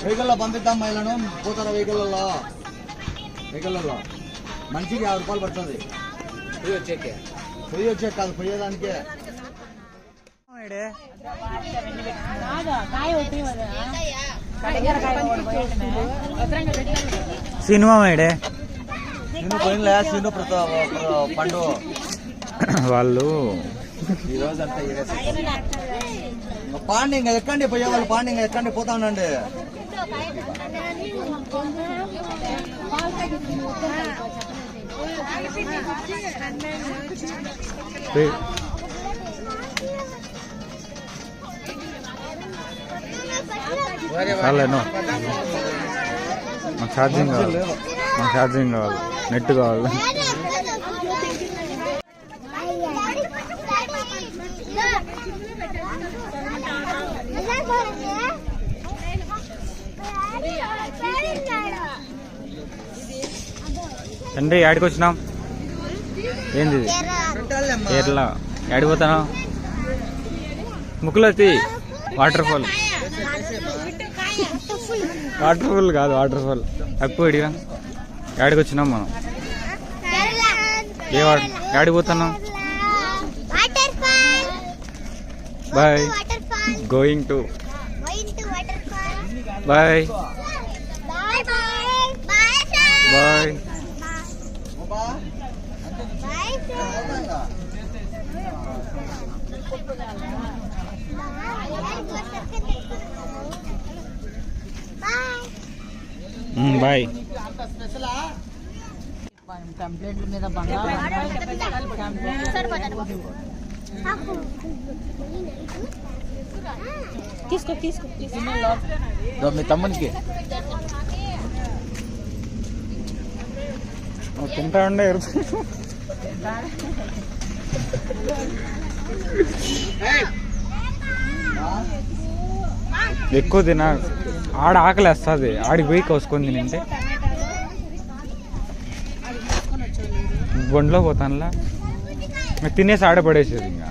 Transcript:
వెహికల్లో పంపిద్దాం మహిళను పోతారా వెహికల్లో మనిషికి 50 రూపాయలు పడుతుంది ఫ్రీ వచ్చే కాదు పోయేదానికే సినిమా మేడే సీను పండు వాళ్ళు ఈరోజు అంతా పాండి ఇంకా ఎక్కండి పోయేవాళ్ళు పాండి ఇంకా ఎక్కండి పోతా ఉండండి చాలేను మాకు ఛార్జింగ్ కావాలి నెట్ కావాలి తండ్రి యాడికి వచ్చినాం ఏంది కేరళ యాడికి పోతానా ముక్కులతి వాటర్ ఫాల్ కాదు వాటర్ ఫాల్ తక్కువ ఇడిగా యాడికి వచ్చినాం మనం యాడికి పోతున్నాం boy going to boy boy boy కంప్లైంట్ల మీద తీసుకో మీ తమ్మునికి తింటా ఉండే ఎక్కువ తినా ఆడ ఆకలి వస్తుంది ఆడికి పోయి కోసుకొని తింటే బొండ్లో పోతానులా తినేసి ఆడపడేసేది ఇంకా